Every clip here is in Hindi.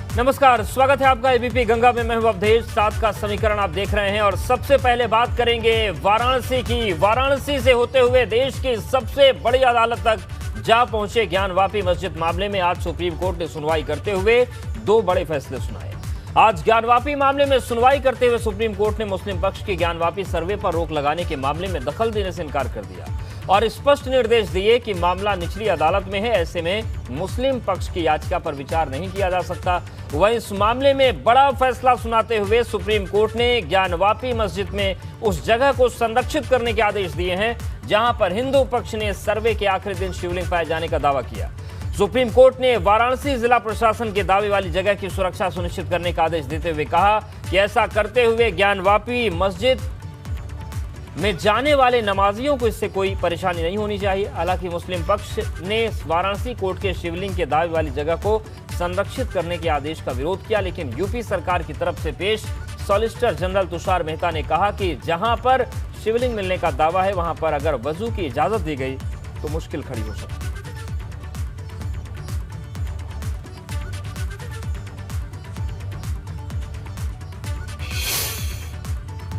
नमस्कार, स्वागत है आपका एबीपी गंगा में। मैं हूं अवधेश। 7 का समीकरण आप देख रहे हैं और सबसे पहले बात करेंगे वाराणसी की। वाराणसी से होते हुए देश की सबसे बड़ी अदालत तक जा पहुंचे ज्ञानवापी मस्जिद मामले में आज सुप्रीम कोर्ट ने सुनवाई करते हुए 2 बड़े फैसले सुनाए। आज ज्ञानवापी मामले में सुनवाई करते हुए सुप्रीम कोर्ट ने मुस्लिम पक्ष के ज्ञानवापी सर्वे पर रोक लगाने के मामले में दखल देने से इनकार कर दिया और स्पष्ट निर्देश दिए कि मामला निचली अदालत में है, ऐसे में मुस्लिम पक्ष की याचिका पर विचार नहीं किया जा सकता। वहीं इस मामले में बड़ा फैसला सुनाते हुए सुप्रीम कोर्ट ने ज्ञानवापी मस्जिद में उस जगह को संरक्षित करने के आदेश दिए हैं जहां पर हिंदू पक्ष ने सर्वे के आखिरी दिन शिवलिंग पाए जाने का दावा किया। सुप्रीम कोर्ट ने वाराणसी जिला प्रशासन के दावे वाली जगह की सुरक्षा सुनिश्चित करने का आदेश देते हुए कहा कि ऐसा करते हुए ज्ञानवापी मस्जिद में जाने वाले नमाजियों को इससे कोई परेशानी नहीं होनी चाहिए। हालांकि मुस्लिम पक्ष ने वाराणसी कोर्ट के शिवलिंग के दावे वाली जगह को संरक्षित करने के आदेश का विरोध किया, लेकिन यूपी सरकार की तरफ से पेश सॉलिसिटर जनरल तुषार मेहता ने कहा कि जहां पर शिवलिंग मिलने का दावा है वहां पर अगर वजू की इजाजत दी गई तो मुश्किल खड़ी हो सकती है।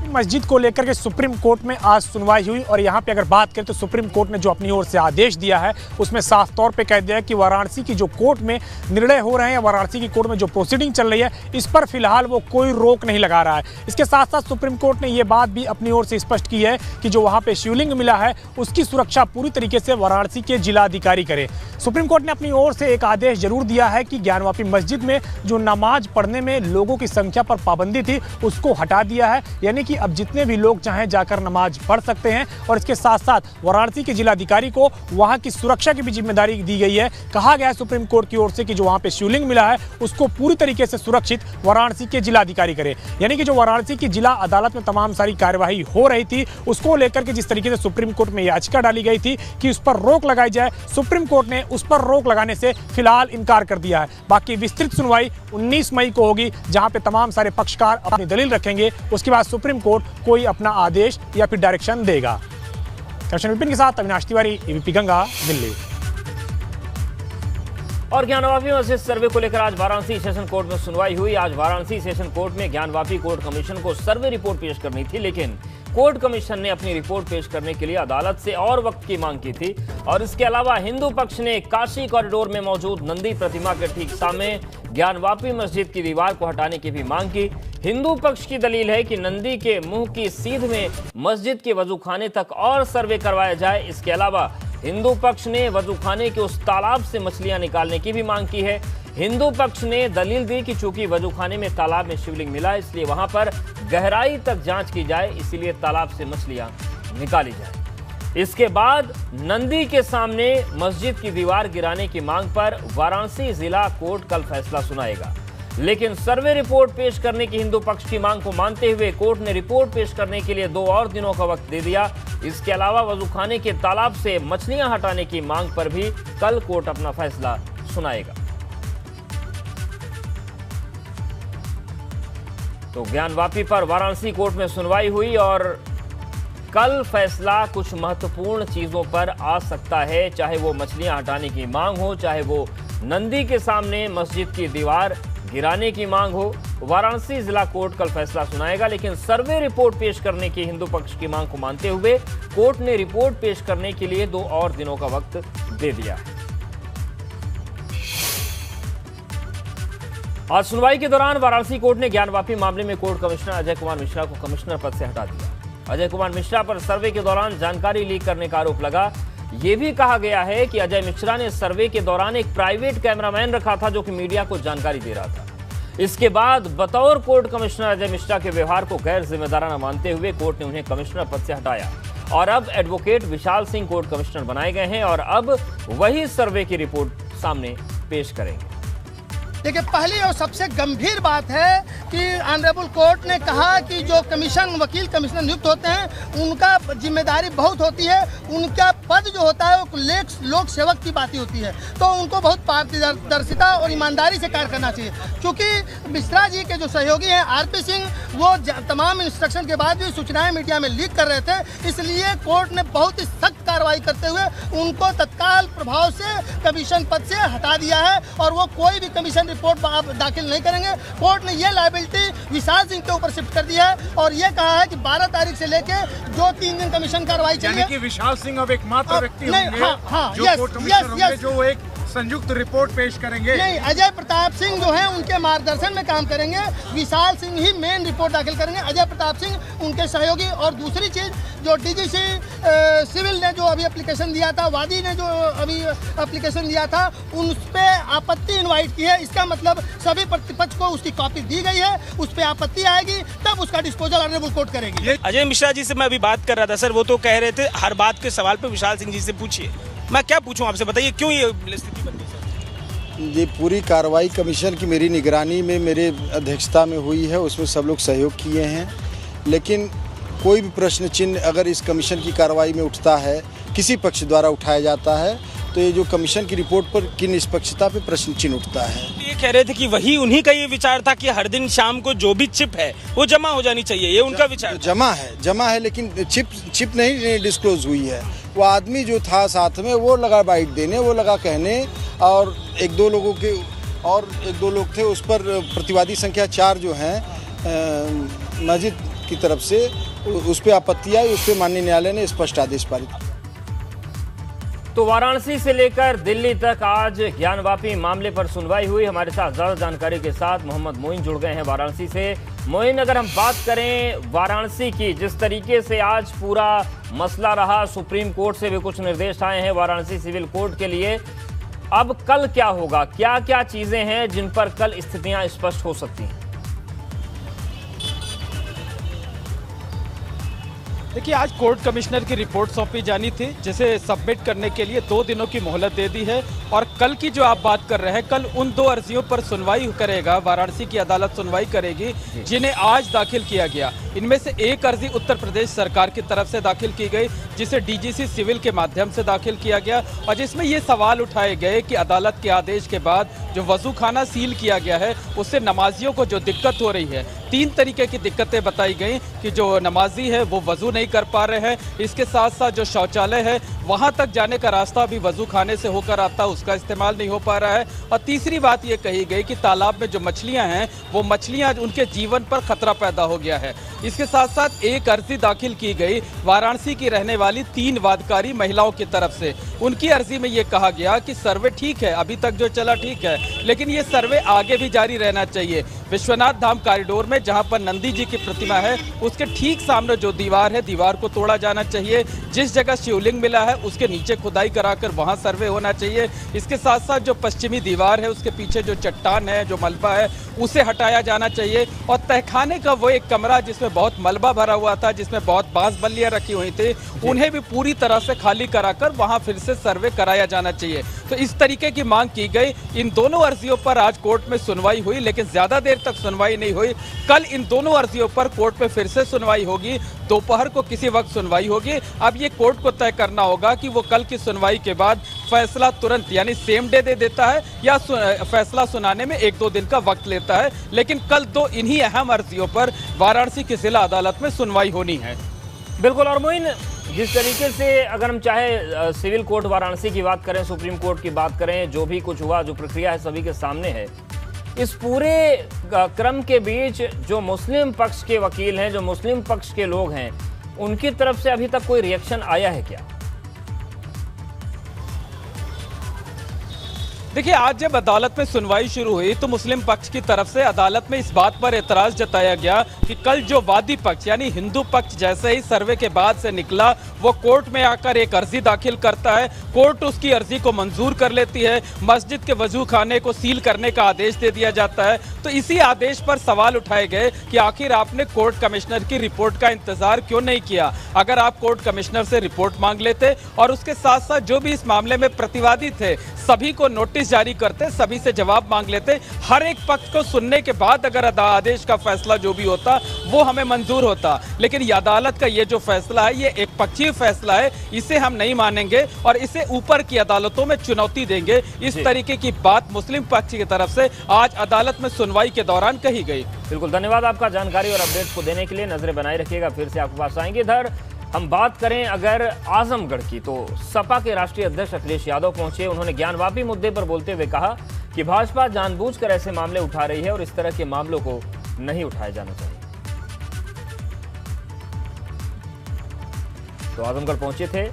मस्जिद को लेकर के सुप्रीम कोर्ट में आज सुनवाई हुई और यहाँ पे अगर बात करें तो सुप्रीम कोर्ट ने जो अपनी ओर से आदेश दिया है उसमें साफ तौर पे कह दिया है कि वाराणसी की जो कोर्ट में निर्णय हो रहे हैं, वाराणसी की कोर्ट में जो प्रोसीडिंग चल रही है, इस पर फिलहाल वो कोई रोक नहीं लगा रहा है। इसके साथ साथ सुप्रीम कोर्ट ने ये बात भी अपनी ओर से स्पष्ट की है कि जो वहाँ पे शिवलिंग मिला है उसकी सुरक्षा पूरी तरीके से वाराणसी के जिलाधिकारी करे। सुप्रीम कोर्ट ने अपनी ओर से एक आदेश जरूर दिया है कि ज्ञानवापी मस्जिद में जो नमाज पढ़ने में लोगों की संख्या पर पाबंदी थी उसको हटा दिया है, यानी कि अब जितने भी लोग चाहें जाकर नमाज पढ़ सकते हैं। और इसके साथ साथ वाराणसी के जिलाधिकारी को वहां की सुरक्षा की भी जिम्मेदारी दी गई है। कहा गया है सुप्रीम कोर्ट की ओर से कि जो वहां पे शिवलिंग मिला है उसको पूरी तरीके से सुरक्षित वाराणसी के जिलाधिकारी करे, यानी कि जो वाराणसी की जिला अदालत में तमाम सारी कार्यवाही हो रही थी उसको लेकर के जिस तरीके से सुप्रीम कोर्ट में याचिका डाली गई थी कि उस पर रोक लगाई जाए, सुप्रीम कोर्ट ने उस पर रोक लगाने से फिलहाल इनकार कर दिया है। बाकी विस्तृत सुनवाई 19 मई को होगी जहां पे तमाम सारे पक्षकार अपनी दलील रखेंगे। उसके बाद सुप्रीम कोर्ट कोई अपना आदेश या फिर डायरेक्शन देगा। कैप्टन विपिन के साथ अविनाश तिवारी, एबीपी गंगा, दिल्ली। और ज्ञानवापी मस्जिद सर्वे को लेकर आज वाराणसी सेशन कोर्ट में सुनवाई हुई। आज वाराणसी सेशन कोर्ट में ज्ञानवापी कोर्ट कमीशन को सर्वे रिपोर्ट पेश करनी थी, लेकिन कोर्ट कमीशन ने अपनी रिपोर्ट पेश करने के लिए अदालत से और वक्त की मांग की थी। और इसके अलावा हिंदू पक्ष ने काशी कॉरिडोर में मौजूद नंदी प्रतिमा के ठीक सामने ज्ञानवापी मस्जिद की दीवार को हटाने की भी मांग की। हिंदू पक्ष की दलील है कि नंदी के मुंह की सीध में मस्जिद के वजूखाने तक और सर्वे करवाया जाए। इसके अलावा हिंदू पक्ष ने वजूखाने के उस तालाब से मछलियां निकालने की भी मांग की है। हिंदू पक्ष ने दलील दी कि चूंकि वजूखाने में तालाब में शिवलिंग मिला इसलिए वहां पर गहराई तक जांच की जाए, इसीलिए तालाब से मछलियां निकाली जाए। इसके बाद नंदी के सामने मस्जिद की दीवार गिराने की मांग पर वाराणसी जिला कोर्ट कल फैसला सुनाएगा, लेकिन सर्वे रिपोर्ट पेश करने की हिंदू पक्ष की मांग को मानते हुए कोर्ट ने रिपोर्ट पेश करने के लिए 2 और दिनों का वक्त दे दिया। इसके अलावा वजूखाने के तालाब से मछलियां हटाने की मांग पर भी कल कोर्ट अपना फैसला सुनाएगा। तो ज्ञानवापी पर वाराणसी कोर्ट में सुनवाई हुई और कल फैसला कुछ महत्वपूर्ण चीजों पर आ सकता है, चाहे वो मछलियां हटाने की मांग हो, चाहे वो नंदी के सामने मस्जिद की दीवार गिराने की मांग हो। वाराणसी जिला कोर्ट कल फैसला सुनाएगा, लेकिन सर्वे रिपोर्ट पेश करने की हिंदू पक्ष की मांग को मानते हुए कोर्ट ने रिपोर्ट पेश करने के लिए 2 और दिनों का वक्त दे दिया है। आज सुनवाई के दौरान वाराणसी कोर्ट ने ज्ञानवापी मामले में कोर्ट कमिश्नर अजय कुमार मिश्रा को कमिश्नर पद से हटा दिया। अजय कुमार मिश्रा पर सर्वे के दौरान जानकारी लीक करने का आरोप लगा। यह भी कहा गया है कि अजय मिश्रा ने सर्वे के दौरान एक प्राइवेट कैमरामैन रखा था जो कि मीडिया को जानकारी दे रहा था। इसके बाद बतौर कोर्ट कमिश्नर अजय मिश्रा के व्यवहार को गैर जिम्मेदाराना मानते हुए कोर्ट ने उन्हें कमिश्नर पद से हटाया और अब advocate Vishal Singh court commissioner बनाए गए हैं और अब वही सर्वे की रिपोर्ट सामने पेश करेंगे। देखिए, पहली और सबसे गंभीर बात है कि ऑनरेबल कोर्ट ने कहा कि जो वकील कमिश्नर नियुक्त होते हैं उनका जिम्मेदारी बहुत होती है, उनका पद जो होता है वो लोक सेवक की बात होती है, तो उनको बहुत पारदर्शिता और ईमानदारी से कार्य करना चाहिए। क्योंकि मिश्रा जी के जो सहयोगी हैं आरपी सिंह, वो तमाम इंस्ट्रक्शन के बाद भी सूचनाएं मीडिया में लीक कर रहे थे, इसलिए कोर्ट ने बहुत ही सख्त कार्रवाई करते हुए उनको तत्काल प्रभाव से कमीशन पद से हटा दिया है और वो कोई भी कमीशन रिपोर्ट आप दाखिल नहीं करेंगे। कोर्ट ने ये लायबिलिटी विशाल सिंह के ऊपर शिफ्ट कर दिया है और ये कहा है कि 12 तारीख से लेके जो 3 दिन कमीशन कार्रवाई चाहिए। यानी कि विशाल सिंह अब एकमात्र व्यक्ति होंगे जो यस, कोर्ट कमिश्नर यस, होंगे यस। जो एक संयुक्त रिपोर्ट पेश करेंगे। नहीं, अजय प्रताप सिंह जो है उनके मार्गदर्शन में काम करेंगे। विशाल सिंह ही मेन रिपोर्ट दाखिल करेंगे, अजय प्रताप सिंह उनके सहयोगी। और दूसरी चीज जो डीजीसी सिविल ने जो अभी एप्लीकेशन दिया था, वादी ने जो अभी एप्लीकेशन दिया था, उन पे आपत्ति इनवाइट की है। इसका मतलब सभी प्रतिपक्ष को उसकी कॉपी दी गई है, उस पर आपत्ति आएगी तब उसका डिस्पोजल ऑनरेबल कोर्ट करेगी। अजय मिश्रा जी से मैं अभी बात कर रहा था सर, वो तो कह रहे थे हर बात के सवाल पे विशाल सिंह जी से पूछिए। मैं क्या पूछूं आपसे, बताइए क्यों ये स्थिति बन गई सर? ये पूरी कार्रवाई कमीशन की मेरी निगरानी में, मेरे अध्यक्षता में हुई है, उसमें सब लोग सहयोग किए हैं। लेकिन कोई भी प्रश्न चिन्ह अगर इस कमीशन की कार्रवाई में उठता है, किसी पक्ष द्वारा उठाया जाता है, तो ये जो कमीशन की रिपोर्ट पर की निष्पक्षता पे प्रश्न चिन्ह उठता है। ये कह रहे थे कि वही उन्हीं का ये विचार था कि हर दिन शाम को जो भी चिप है वो जमा हो जानी चाहिए, ये उनका विचार जमा है लेकिन चिप नहीं डिस्क्लोज हुई है। वो आदमी जो था साथ में वो लगा बाइट देने, वो लगा कहने, और एक दो लोग थे उस पर प्रतिवादी संख्या 4 जो हैं मस्जिद की तरफ से, उस पर आपत्ति आई, उस पर माननीय न्यायालय ने स्पष्ट आदेश पारित किया। तो वाराणसी से लेकर दिल्ली तक आज ज्ञानवापी मामले पर सुनवाई हुई। हमारे साथ ज्यादा जानकारी के साथ मोहम्मद मोइन जुड़ गए हैं वाराणसी से। मोइन, अगर हम बात करें वाराणसी की, जिस तरीके से आज पूरा मसला रहा, सुप्रीम कोर्ट से भी कुछ निर्देश आए हैं वाराणसी सिविल कोर्ट के लिए, अब कल क्या होगा? क्या क्या चीजें हैं जिन पर कल स्थितियां स्पष्ट हो सकती हैं? देखिए, आज कोर्ट कमिश्नर की रिपोर्ट सौंपी जानी थी, जिसे सबमिट करने के लिए 2 दिनों की मोहलत दे दी है। और कल की जो आप बात कर रहे हैं, कल उन 2 अर्जियों पर सुनवाई करेगा, वाराणसी की अदालत सुनवाई करेगी जिन्हें आज दाखिल किया गया। इनमें से एक अर्जी उत्तर प्रदेश सरकार की तरफ से दाखिल की गई, जिसे डीजीसी सिविल के माध्यम से दाखिल किया गया, और जिसमें ये सवाल उठाए गए कि अदालत के आदेश के बाद जो वजू खाना सील किया गया है उससे नमाजियों को जो दिक्कत हो रही है। 3 तरीके की दिक्कतें बताई गई कि जो नमाजी है वो वजू नहीं कर पा रहे हैं, इसके साथ साथ जो शौचालय है वहां तक जाने का रास्ता भी वजू खाने से होकर आता, उसका इस्तेमाल नहीं हो पा रहा है। और तीसरी बात ये कही गई कि तालाब में जो मछलियां हैं वो मछलियां उनके जीवन पर खतरा पैदा हो गया है। इसके साथ साथ एक अर्जी दाखिल की गई वाराणसी की रहने वाली 3 वादकारी महिलाओं की तरफ से। उनकी अर्जी में ये कहा गया कि सर्वे ठीक है, अभी तक जो चला ठीक है, लेकिन ये सर्वे आगे भी जारी रहना चाहिए। विश्वनाथ धाम कॉरिडोर में जहां पर नंदी जी की प्रतिमा है उसके ठीक सामने जो दीवार है, दीवार को तोड़ा जाना चाहिए। जिस जगह शिवलिंग मिला है उसके नीचे खुदाई कराकर वहां सर्वे होना चाहिए। इसके साथ साथ जो पश्चिमी दीवार है उसके पीछे जो चट्टान है, जो मलबा है, उसे हटाया जाना चाहिए। और तहखाने का वो एक कमरा जिसमें बहुत मलबा भरा हुआ था, जिसमें बहुत बांस बल्लियां रखी हुई थी, उन्हें भी पूरी तरह से खाली कराकर वहां फिर से सर्वे कराया जाना चाहिए। तो इस तरीके की मांग की गई। इन दोनों अर्जियों पर आज कोर्ट में सुनवाई हुई, लेकिन ज्यादा देर तक सुनवाई नहीं हुई। कल इन दोनों अर्जियों पर कोर्ट में फिर से सुनवाई होगी, दोपहर को किसी वक्त सुनवाई होगी। अब ये कोर्ट को तय करना होगा कि वो कल की सुनवाई के बाद फैसला तुरंत यानी सेम डे दे देता है या फैसला सुनाने में 1-2 दिन का वक्त लेता है। लेकिन कल 2 इन्हीं अहम अर्जियों पर वाराणसी की जिला अदालत में सुनवाई होनी है। बिल्कुल। और मोइन, जिस तरीके से अगर हम चाहे सिविल कोर्ट वाराणसी की बात करें, सुप्रीम कोर्ट की बात करें, जो भी कुछ हुआ, जो प्रक्रिया है सभी के सामने है, इस पूरे क्रम के बीच जो मुस्लिम पक्ष के वकील हैं, जो मुस्लिम पक्ष के लोग हैं, उनकी तरफ से अभी तक कोई रिएक्शन आया है क्या? देखिए, आज जब अदालत में सुनवाई शुरू हुई तो मुस्लिम पक्ष की तरफ से अदालत में इस बात पर एतराज जताया गया कि कल जो वादी पक्ष यानी हिंदू पक्ष जैसे ही सर्वे के बाद से निकला, वो कोर्ट में आकर एक अर्जी दाखिल करता है, कोर्ट उसकी अर्जी को मंजूर कर लेती है, मस्जिद के वजू खाने को सील करने का आदेश दे दिया जाता है। तो इसी आदेश पर सवाल उठाए गए कि आखिर आपने कोर्ट कमिश्नर की रिपोर्ट का इंतजार क्यों नहीं किया? अगर आप कोर्ट कमिश्नर से रिपोर्ट मांग लेते और उसके साथ साथ जो भी इस मामले में प्रतिवादी थे सभी को नोटिस जारी करते, सभी से जवाब मांग लेते, हर एक पक्ष को सुनने के बाद अगर आदेश का फैसला जो भी होता वो हमें मंजूर होता। लेकिन ये अदालत का ये जो फैसला है ये एक पक्षीय फैसला है, इसे हम नहीं मानेंगे और इसे ऊपर की अदालतों में चुनौती देंगे। इस तरीके की बात मुस्लिम पक्ष की तरफ से आज अदालत में सुनवाई के दौरान कही गई। बिल्कुल, धन्यवाद आपका जानकारी और अपडेट को देने के लिए। नजरें बनाए रखिएगा, फिर से आपके पास आएंगे। इधर हम बात करें अगर आजमगढ़ की, तो सपा के राष्ट्रीय अध्यक्ष अखिलेश यादव पहुंचे। उन्होंने ज्ञानवापी मुद्दे पर बोलते हुए कहा कि भाजपा जानबूझकर ऐसे मामले उठा रही है और इस तरह के मामलों को नहीं उठाया जाना चाहिए। तो आजमगढ़ पहुंचे थे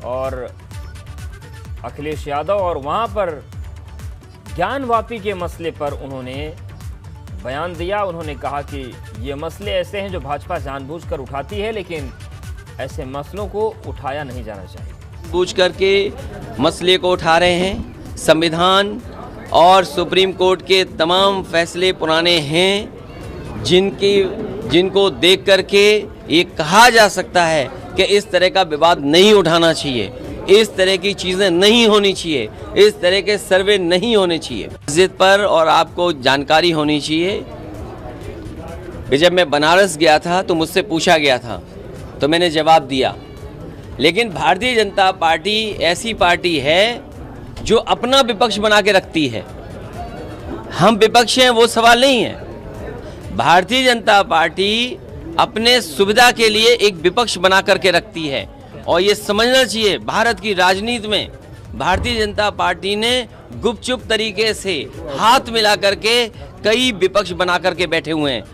और अखिलेश यादव और वहां पर ज्ञानवापी के मसले पर उन्होंने बयान दिया। उन्होंने कहा कि ये मसले ऐसे हैं जो भाजपा जानबूझकर उठाती है, लेकिन ऐसे मसलों को उठाया नहीं जाना चाहिए। बूझ करके मसले को उठा रहे हैं। संविधान और सुप्रीम कोर्ट के तमाम फैसले पुराने हैं, जिनको देख करके ये कहा जा सकता है कि इस तरह का विवाद नहीं उठाना चाहिए, इस तरह की चीज़ें नहीं होनी चाहिए, इस तरह के सर्वे नहीं होने चाहिए मस्जिद पर। और आपको जानकारी होनी चाहिए कि जब मैं बनारस गया था तो मुझसे पूछा गया था तो मैंने जवाब दिया। लेकिन भारतीय जनता पार्टी ऐसी पार्टी है जो अपना विपक्ष बना के रखती है। हम विपक्ष हैं वो सवाल नहीं है। भारतीय जनता पार्टी अपने सुविधा के लिए एक विपक्ष बना करके रखती है और ये समझना चाहिए भारत की राजनीति में भारतीय जनता पार्टी ने गुपचुप तरीके से हाथ मिला करके कई विपक्ष बना करके बैठे हुए हैं।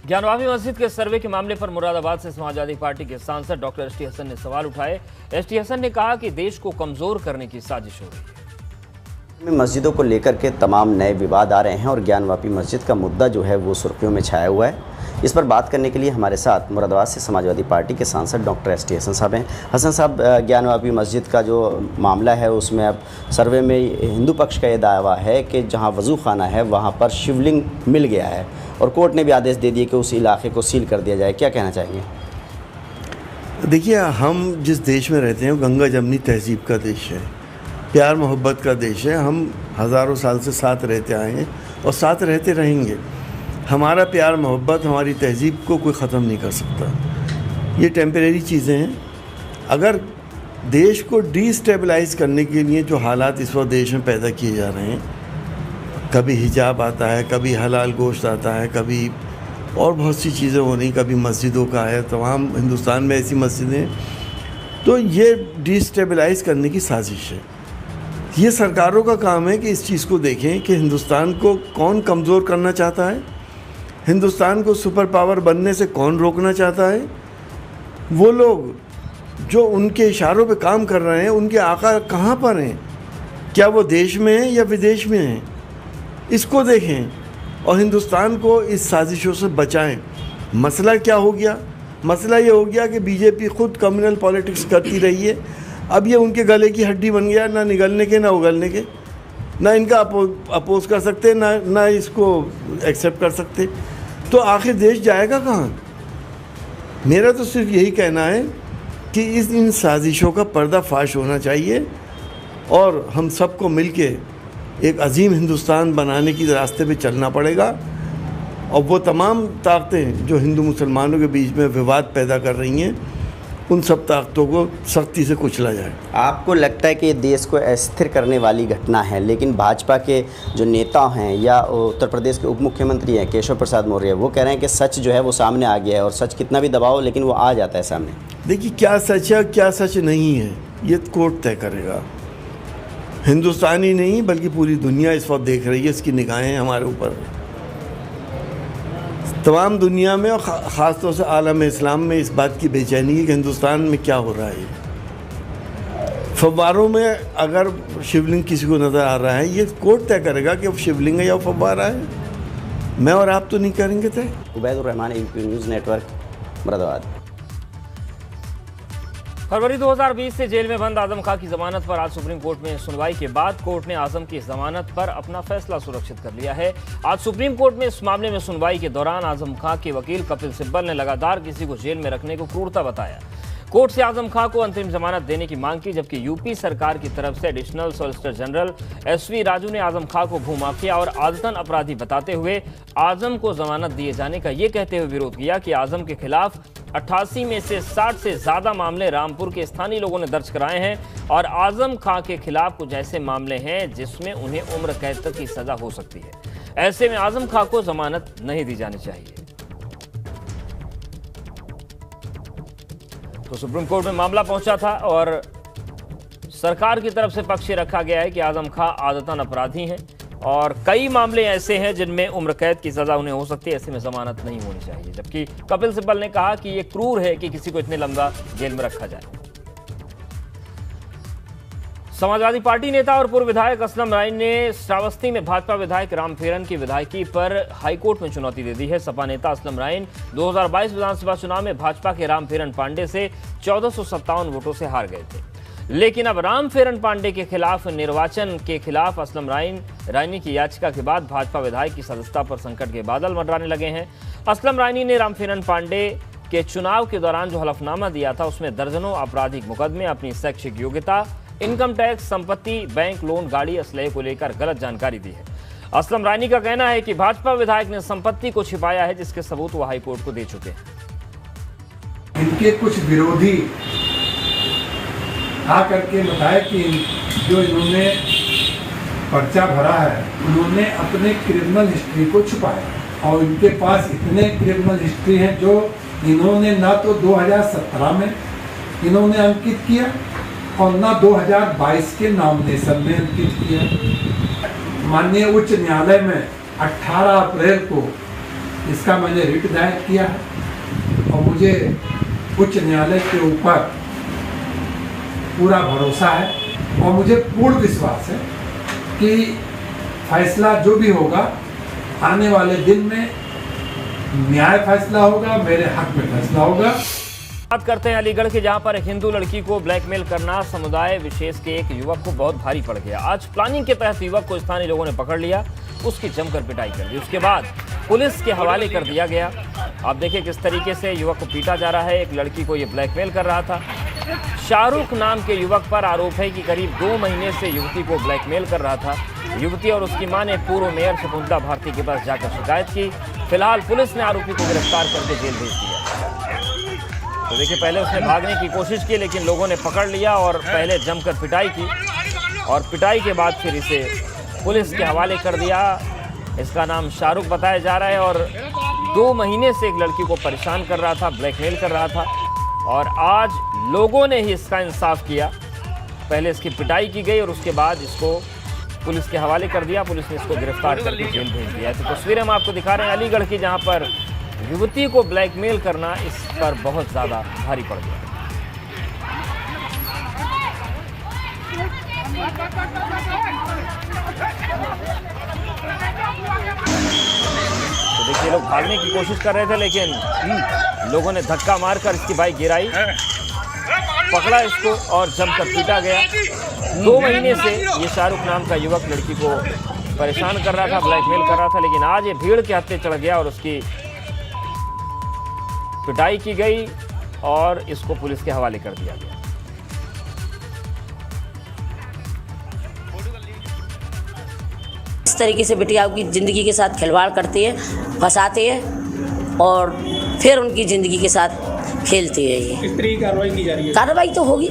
ज्ञानवापी मस्जिद के सर्वे के मामले पर मुरादाबाद से समाजवादी पार्टी के सांसद डॉक्टर एस.टी. हसन ने सवाल उठाए। एस.टी. हसन ने कहा कि देश को कमजोर करने की साजिश हो रही है। मस्जिदों को लेकर के तमाम नए विवाद आ रहे हैं और ज्ञानवापी मस्जिद का मुद्दा जो है वो सुर्खियों में छाया हुआ है। इस पर बात करने के लिए हमारे साथ मुरादाबाद से समाजवादी पार्टी के सांसद डॉक्टर एस.टी. हसन साहब हैं। हसन साहब, ज्ञानवापी मस्जिद का जो मामला है उसमें अब सर्वे में हिंदू पक्ष का ये दावा है कि जहां वज़ू खाना है वहां पर शिवलिंग मिल गया है और कोर्ट ने भी आदेश दे दिए कि उस इलाके को सील कर दिया जाए। क्या कहना चाहेंगे? देखिए, हम जिस देश में रहते हैं गंगा जमनी तहजीब का देश है, प्यार मोहब्बत का देश है। हम हज़ारों साल से साथ रहते आए हैं और साथ रहते रहेंगे। हमारा प्यार मोहब्बत, हमारी तहजीब को कोई ख़त्म नहीं कर सकता। ये टेम्परेरी चीज़ें हैं। अगर देश को डिस्टेबलाइज़ करने के लिए जो हालात इस वक्त देश में पैदा किए जा रहे हैं, कभी हिजाब आता है, कभी हलाल गोश्त आता है, कभी और बहुत सी चीज़ें हो रही, कभी मस्जिदों का है, तमाम हिंदुस्तान में ऐसी मस्जिदें, तो ये डिस्टेबलाइज़ करने की साजिश है। ये सरकारों का काम है कि इस चीज़ को देखें कि हिंदुस्तान को कौन कमज़ोर करना चाहता है, हिंदुस्तान को सुपर पावर बनने से कौन रोकना चाहता है। वो लोग जो उनके इशारों पे काम कर रहे हैं, उनके आका कहाँ पर हैं, क्या वो देश में हैं या विदेश में हैं, इसको देखें और हिंदुस्तान को इस साजिशों से बचाएं। मसला क्या हो गया? मसला ये हो गया कि बीजेपी खुद कम्युनल पॉलिटिक्स करती रही है। अब ये उनके गले की हड्डी बन गया, ना निगलने के ना उगलने के, ना इनका अपोज कर सकते, ना इसको एक्सेप्ट कर सकते। तो आखिर देश जाएगा कहाँ? मेरा तो सिर्फ यही कहना है कि इन साजिशों का पर्दाफाश होना चाहिए और हम सबको मिलके एक अजीम हिंदुस्तान बनाने की रास्ते पे चलना पड़ेगा। और वो तमाम ताकतें जो हिंदू मुसलमानों के बीच में विवाद पैदा कर रही हैं, उन सब ताकतों को सख्ती से कुचला जाए। आपको लगता है कि ये देश को अस्थिर करने वाली घटना है, लेकिन भाजपा के जो नेता हैं या उत्तर प्रदेश के उप मुख्यमंत्री हैं केशव प्रसाद मौर्य, वो कह रहे हैं कि सच जो है वो सामने आ गया है और सच कितना भी दबाओ लेकिन वो आ जाता है सामने। देखिए, क्या सच है क्या सच नहीं है ये कोर्ट तय करेगा। हिंदुस्तान ही नहीं बल्कि पूरी दुनिया इस वक्त देख रही है, इसकी निगाहें हमारे ऊपर। तमाम दुनिया में और ख़ास तौर से आलम इस्लाम में इस बात की बेचैनी है कि हिंदुस्तान में क्या हो रहा है। फव्वारों में अगर शिवलिंग किसी को नज़र आ रहा है, ये कोर्ट तय करेगा कि वो शिवलिंग है या फव्वारा है। मैं और आप तो नहीं करेंगे तय। Ubaidur Rahman, ABP news network, Moradabad. फरवरी 2020 से जेल में बंद आजम खां की जमानत पर आज सुप्रीम कोर्ट में सुनवाई के बाद कोर्ट ने आजम की जमानत पर अपना फैसला सुरक्षित कर लिया है। आज सुप्रीम कोर्ट में इस मामले में सुनवाई के दौरान आजम खां के वकील कपिल सिब्बल ने लगातार किसी को जेल में रखने को क्रूरता बताया। कोर्ट से आजम खां को अंतरिम जमानत देने की मांग की, जबकि यूपी सरकार की तरफ से additional solicitor general SV Raju ने आजम खां को भूमाफिया और आदतन अपराधी बताते हुए आजम को जमानत दिए जाने का ये कहते हुए विरोध किया कि आजम के खिलाफ 88 में से 60 से ज्यादा मामले रामपुर के स्थानीय लोगों ने दर्ज कराए हैं और आजम खां के खिलाफ कुछ ऐसे मामले हैं जिसमें उन्हें उम्र कैद तक की सजा हो सकती है। ऐसे में आजम खां को जमानत नहीं दी जानी चाहिए। तो सुप्रीम कोर्ट में मामला पहुंचा था और सरकार की तरफ से पक्ष रखा गया है कि आजम खां आदतन अपराधी हैं और कई मामले ऐसे हैं जिनमें उम्र कैद की सजा उन्हें हो सकती है, ऐसे में जमानत नहीं होनी चाहिए। जबकि कपिल सिब्बल ने कहा कि यह क्रूर है कि किसी को इतने लंबा जेल में रखा जाए। समाजवादी पार्टी नेता और पूर्व विधायक असलम राइन ने श्रावस्ती में भाजपा विधायक रामफेरन की विधायकी पर हाईकोर्ट में चुनौती दे दी है। सपा नेता असलम राइन 2022 विधानसभा चुनाव में भाजपा के रामफेरन पांडे से 1457 वोटों से हार गए थे, लेकिन अब रामफेरन पांडे के खिलाफ निर्वाचन के खिलाफ असलम राइनी की याचिका के बाद भाजपा विधायक की सदस्यता पर संकट के बादल मंडराने लगे हैं। असलम राइनी ने रामफेरन पांडे के चुनाव के दौरान जो हलफनामा दिया था उसमें दर्जनों आपराधिक मुकदमे, अपनी शैक्षिक योग्यता, इनकम टैक्स, संपत्ति, बैंक लोन, गाड़ी, असलहे को लेकर गलत जानकारी दी है। असलम राइनी का कहना है कि भाजपा विधायक ने संपत्ति को छिपाया है, जिसके सबूत वो हाईकोर्ट को दे चुके हैं। इनके कुछ विरोधी आ करके बताया कि जो इन्होंने पर्चा भरा है उन्होंने अपने क्रिमिनल हिस्ट्री को छुपाया और इनके पास इतने क्रिमिनल हिस्ट्री हैं जो इन्होंने ना तो 2017 में इन्होंने अंकित किया और ना 2022 के नॉमिनेशन में अंकित किया। माननीय उच्च न्यायालय में 18 अप्रैल को इसका मैंने रिट दायर किया है और मुझे उच्च न्यायालय के ऊपर पूरा भरोसा है और मुझे पूर्ण विश्वास है कि फैसला जो भी होगा आने वाले दिन में न्याय फैसला होगा, मेरे हक में फैसला होगा। बात करते हैं अलीगढ़ की, जहां पर एक हिंदू लड़की को ब्लैकमेल करना समुदाय विशेष के एक युवक को बहुत भारी पड़ गया। आज प्लानिंग के तहत युवक को स्थानीय लोगों ने पकड़ लिया, उसकी जमकर पिटाई कर दी, उसके बाद पुलिस के हवाले कर दिया गया। आप देखिए किस तरीके से युवक को पीटा जा रहा है। एक लड़की को ये ब्लैकमेल कर रहा था। शाहरुख नाम के युवक पर आरोप है कि करीब 2 महीने से युवती को ब्लैकमेल कर रहा था। युवती और उसकी मां ने पूर्व मेयर शकुंतला भारती के पास जाकर शिकायत की। फिलहाल पुलिस ने आरोपी को गिरफ्तार करके जेल भेज दिया। तो देखिए, पहले उसने भागने की कोशिश की लेकिन लोगों ने पकड़ लिया और पहले जमकर पिटाई की और पिटाई के बाद फिर इसे पुलिस के हवाले कर दिया। इसका नाम शाहरुख बताया जा रहा है और 2 महीने से एक लड़की को परेशान कर रहा था, ब्लैकमेल कर रहा था और आज लोगों ने ही इसका इंसाफ किया। पहले इसकी पिटाई की गई और उसके बाद इसको पुलिस के हवाले कर दिया। पुलिस ने इसको गिरफ्तार करके जेल भेज दिया। तो तस्वीरें हम आपको दिखा रहे हैं अलीगढ़ की, जहां पर युवती को ब्लैकमेल करना इस पर बहुत ज़्यादा भारी पड़ गया। तो देखिए, लोग भागने की कोशिश कर रहे थे लेकिन लोगों ने धक्का मारकर इसकी बाइक गिराई, पकड़ा इसको और जमकर पीटा गया। 2 महीने से ये शाहरुख नाम का युवक लड़की को परेशान कर रहा था, ब्लैकमेल कर रहा था, लेकिन आज ये भीड़ के हत्थे चढ़ गया और उसकी पिटाई की गई और इसको पुलिस के हवाले कर दिया गया। इस तरीके से बिटियाओं की ज़िंदगी के साथ खिलवाड़ करते हैं, फंसाते हैं और फिर उनकी ज़िंदगी के साथ खेलते हैं। ये किस तरह की कार्रवाई की जा रही है? कार्रवाई तो होगी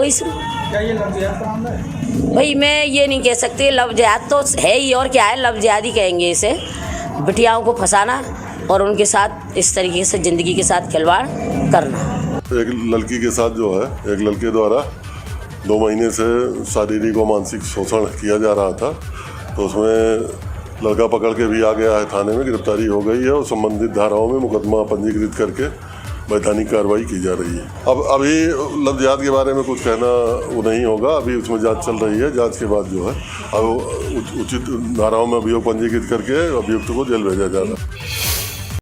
इसमें। क्या ये लव जिहाद का मामला है? भाई मैं ये नहीं कह सकती, लव जिहाद तो है ही और क्या है, लव जिहाद ही कहेंगे इसे। बिटियाओं को फंसाना और उनके साथ इस तरीके से ज़िंदगी के साथ खिलवाड़ करना। एक लड़की के साथ जो है, एक लड़के द्वारा 2 महीने से शारीरिक और मानसिक शोषण किया जा रहा था, तो उसमें लड़का पकड़ के भी आ गया है थाने में, गिरफ्तारी हो गई है और संबंधित धाराओं में मुकदमा पंजीकृत करके वैधानिक कार्रवाई की जा रही है। अब अभी लव जिहाद के बारे में कुछ कहना वो नहीं होगा, अभी उसमें जांच चल रही है। जांच के बाद जो है अब उचित धाराओं में अभियोग पंजीकृत करके अभियुक्त को जेल भेजा जा रहा है।